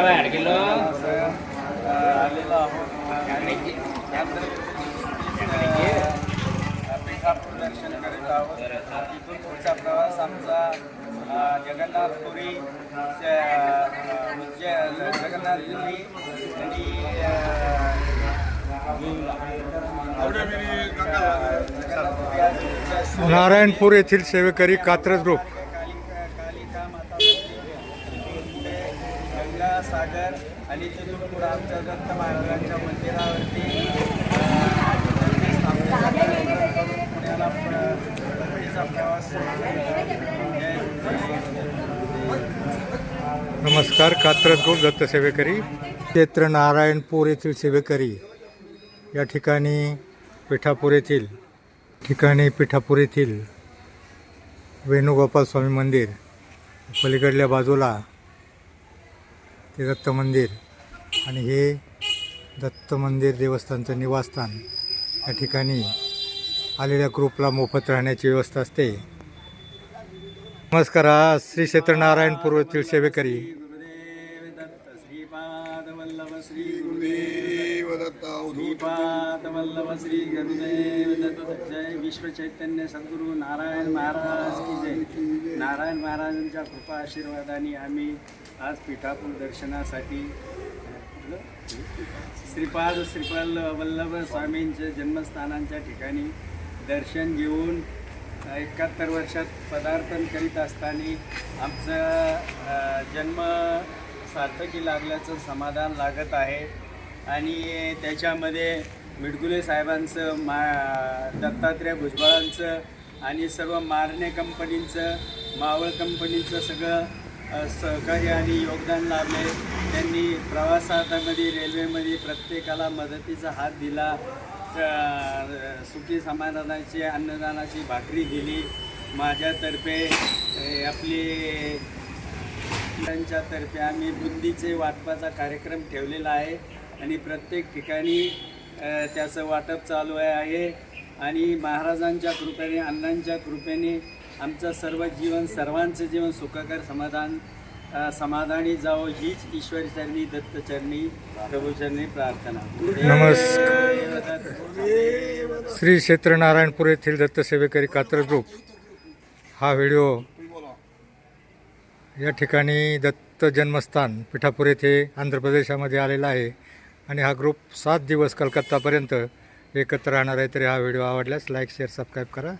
बाहेर गेलो आलेलो आहोत पेठापूर दर्शन करीत आहोत. तिथून पुढचा प्रवास आमचा जगन्नाथपुरी जगन्नाथपुरी आणि नारायणपूर येथील सेवेकरी कात्रज ग्रुप. कालिका माता गंगा सागर आणि तिथून पुढे आमच्या दत्त महाराजांच्या मंदिरावरती पुण्याला परतीचा प्रवास. नमस्कार. कात्रज ग्रुप दत्त सेवेकरी क्षेत्र नारायणपूर येथील सेवेकरी या ठिकाणी पिठापूर येथील वेणुगोपाल स्वामी मंदिर, पलीकडल्या बाजूला ते दत्त मंदिर आणि हे दत्त मंदिर देवस्थानचं निवासस्थान. या ठिकाणी आलेल्या ग्रुपला मोफत राहण्याची व्यवस्था असते. नमस्कार. श्री क्षेत्र नारायणपूर येथील सेवेकरी श्रीपाद वल्लभ श्री गुरुदेव दत्त. श्रीपाद वल्लभ श्री गुरुदेव दत्त. जय विश्व चैतन्य सद्गुरू नारायण महाराज की जय. नारायण महाराजांच्या कृपा आशीर्वादाने आम्ही आज पिठापूर दर्शनासाठी श्रीपाद वल्लभ स्वामींच्या जन्मस्थानांच्या ठिकाणी दर्शन घेऊन 71 वर्षात पदार्पण करीत असताना आमचं जन्म सार्थकी लागल्याचं समाधान लागत आहे. आणि त्याच्यामध्ये मिडगुले साहेबांचं, दत्तात्रय भुजबळांचं आणि सर्व मारणे कंपनींचं, मावळ कंपनीचं सगळं सहकार्य आणि योगदान लाभले. त्यांनी प्रवासामध्ये रेल्वेमध्ये प्रत्येकाला मदतीचा हात दिला. सुखी समाधानाची अन्नदानाची भाकरी दिली. माझ्यातर्फे त्यांच्यातर्फे आम्ही बुंदीचे वाटपाचा कार्यक्रम ठेवलेला आहे आणि प्रत्येक ठिकाणी त्याचं वाटप चालू आहे. आणि महाराजांच्या कृपेने, अण्णांच्या कृपेने आमचं सर्वांचं जीवन सुखकर समाधानी जावो हीच ईश्वरचरणी, दत्तचरणी, प्रभूचरणी प्रार्थना. नमस्कार. श्री क्षेत्र नारायणपूर येथील दत्त सेवेकरी कात्रज ग्रुप हा व्हिडिओ या ठिकाणी दत्त जन्मस्थान पिठापूर येथे आंध्र प्रदेशामध्ये आलेला आहे आणि हा ग्रुप 7 दिवस कलकत्तापर्यंत एकत्र राहणार आहे. तरी हा व्हिडिओ आवडल्यास लाईक, शेअर, सबस्क्राईब करा.